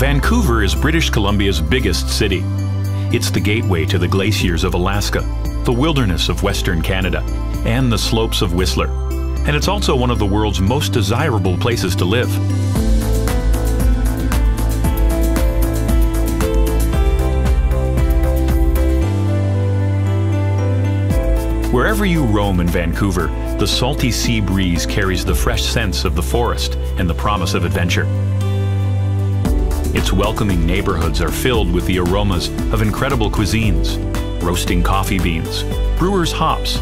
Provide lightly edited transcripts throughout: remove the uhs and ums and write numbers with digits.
Vancouver is British Columbia's biggest city. It's the gateway to the glaciers of Alaska, the wilderness of Western Canada, and the slopes of Whistler. And it's also one of the world's most desirable places to live. Wherever you roam in Vancouver, the salty sea breeze carries the fresh scents of the forest and the promise of adventure. Its welcoming neighborhoods are filled with the aromas of incredible cuisines, roasting coffee beans, brewers' hops,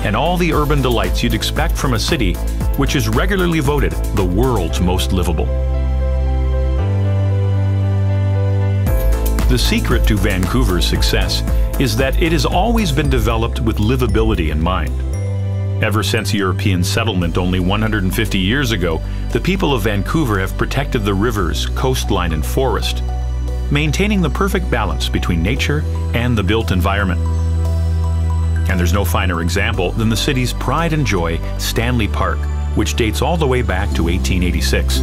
and all the urban delights you'd expect from a city which is regularly voted the world's most livable. The secret to Vancouver's success is that it has always been developed with livability in mind. Ever since European settlement only 150 years ago, the people of Vancouver have protected the rivers, coastline, and forest, maintaining the perfect balance between nature and the built environment. And there's no finer example than the city's pride and joy, Stanley Park, which dates all the way back to 1886.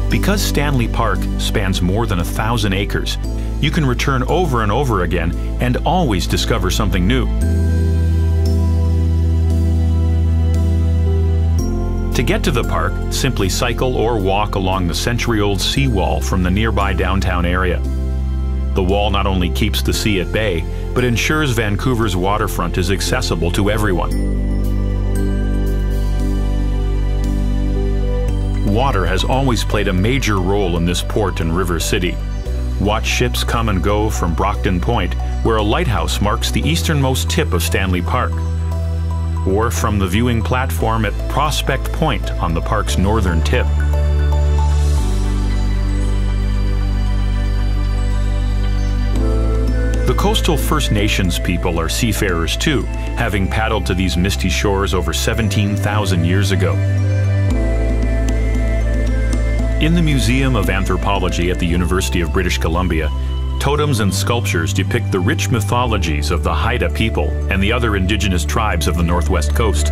Because Stanley Park spans more than 1,000 acres, you can return over and over again and always discover something new. To get to the park, simply cycle or walk along the century-old seawall from the nearby downtown area. The wall not only keeps the sea at bay, but ensures Vancouver's waterfront is accessible to everyone. Water has always played a major role in this port and river city. Watch ships come and go from Brockton Point, where a lighthouse marks the easternmost tip of Stanley Park, or from the viewing platform at Prospect Point on the park's northern tip. The coastal First Nations people are seafarers too, having paddled to these misty shores over 17,000 years ago. In the Museum of Anthropology at the University of British Columbia, totems and sculptures depict the rich mythologies of the Haida people and the other indigenous tribes of the Northwest Coast.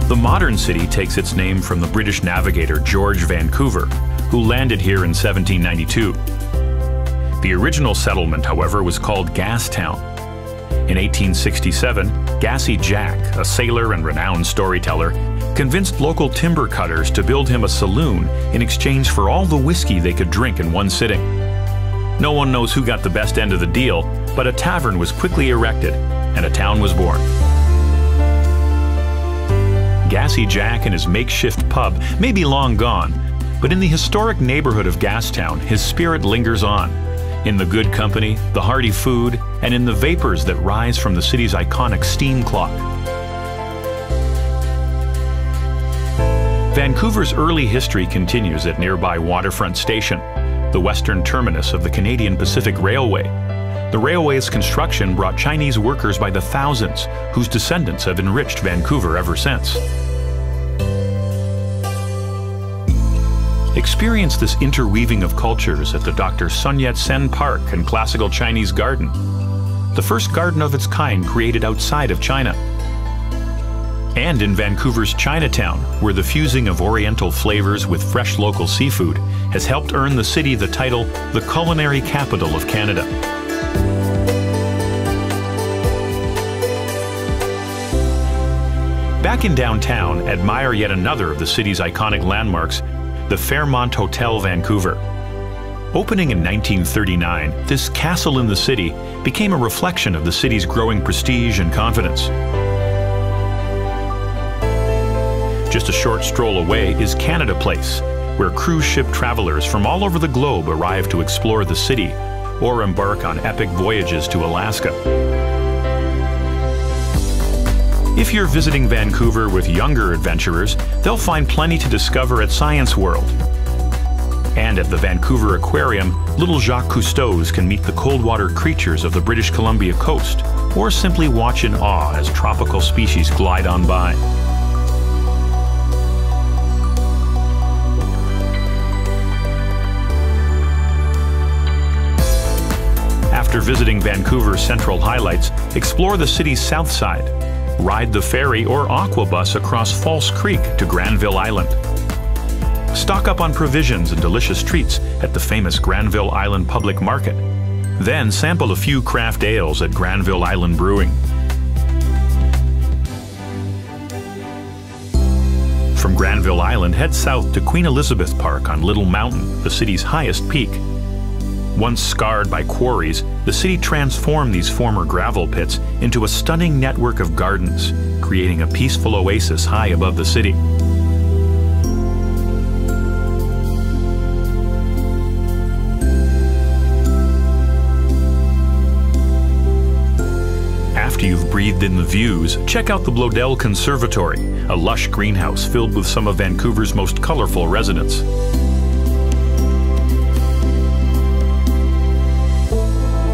The modern city takes its name from the British navigator George Vancouver, who landed here in 1792. The original settlement, however, was called Gastown. In 1867, Gassy Jack, a sailor and renowned storyteller, convinced local timber cutters to build him a saloon in exchange for all the whiskey they could drink in one sitting. No one knows who got the best end of the deal, but a tavern was quickly erected and a town was born. Gassy Jack and his makeshift pub may be long gone, but in the historic neighborhood of Gastown, his spirit lingers on, in the good company, the hearty food, and in the vapors that rise from the city's iconic steam clock. Vancouver's early history continues at nearby Waterfront Station, the western terminus of the Canadian Pacific Railway. The railway's construction brought Chinese workers by the thousands, whose descendants have enriched Vancouver ever since. Experience this interweaving of cultures at the Dr. Sun Yat-sen Park and Classical Chinese Garden, the first garden of its kind created outside of China. And in Vancouver's Chinatown, where the fusing of Oriental flavors with fresh local seafood has helped earn the city the title, the culinary capital of Canada. Back in downtown, admire yet another of the city's iconic landmarks, the Fairmont Hotel Vancouver. Opening in 1939, this castle in the city became a reflection of the city's growing prestige and confidence. Just a short stroll away is Canada Place, where cruise ship travelers from all over the globe arrive to explore the city or embark on epic voyages to Alaska. If you're visiting Vancouver with younger adventurers, they'll find plenty to discover at Science World. And at the Vancouver Aquarium, little Jacques Cousteaus can meet the cold water creatures of the British Columbia coast, or simply watch in awe as tropical species glide on by. After visiting Vancouver's central highlights, explore the city's south side. Ride the ferry or aquabus across False Creek to Granville Island. Stock up on provisions and delicious treats at the famous Granville Island Public Market. Then sample a few craft ales at Granville Island Brewing. From Granville Island, head south to Queen Elizabeth Park on Little Mountain, the city's highest peak. Once scarred by quarries, the city transformed these former gravel pits into a stunning network of gardens, creating a peaceful oasis high above the city. After you've breathed in the views, check out the Bloedel Conservatory, a lush greenhouse filled with some of Vancouver's most colorful residents.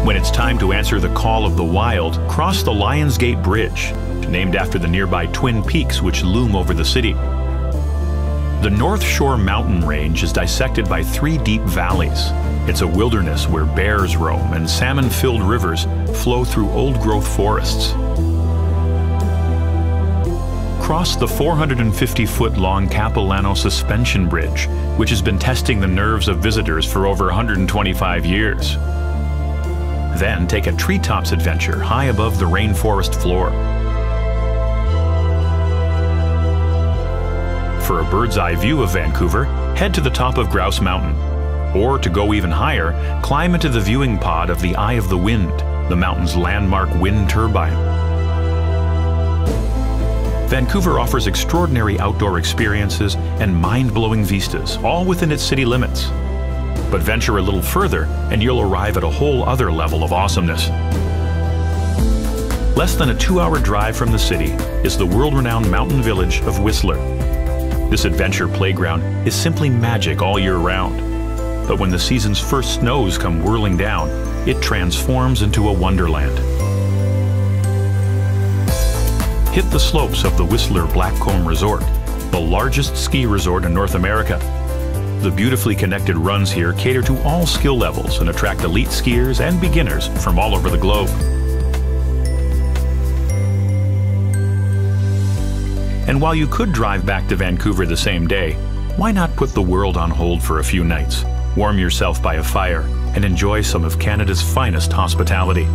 When it's time to answer the call of the wild, cross the Lionsgate Bridge, named after the nearby Twin Peaks which loom over the city. The North Shore mountain range is dissected by 3 deep valleys. It's a wilderness where bears roam and salmon-filled rivers flow through old-growth forests. Cross the 450-foot-long Capilano Suspension Bridge, which has been testing the nerves of visitors for over 125 years. Then take a treetops adventure high above the rainforest floor. For a bird's-eye view of Vancouver, head to the top of Grouse Mountain. Or, to go even higher, climb into the viewing pod of the Eye of the Wind, the mountain's landmark wind turbine. Vancouver offers extraordinary outdoor experiences and mind-blowing vistas, all within its city limits. But venture a little further, and you'll arrive at a whole other level of awesomeness. Less than a 2-hour drive from the city is the world-renowned mountain village of Whistler. This adventure playground is simply magic all year round. But when the season's first snows come whirling down, it transforms into a wonderland. Hit the slopes of the Whistler Blackcomb Resort, the largest ski resort in North America. The beautifully connected runs here cater to all skill levels and attract elite skiers and beginners from all over the globe. And while you could drive back to Vancouver the same day, why not put the world on hold for a few nights? Warm yourself by a fire and enjoy some of Canada's finest hospitality.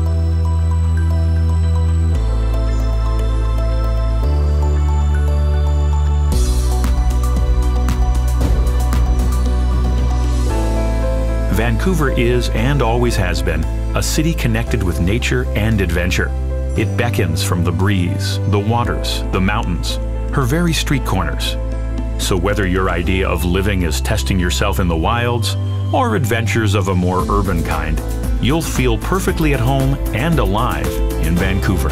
Vancouver is, and always has been, a city connected with nature and adventure. It beckons from the breeze, the waters, the mountains, her very street corners. So whether your idea of living is testing yourself in the wilds, or adventures of a more urban kind, you'll feel perfectly at home and alive in Vancouver.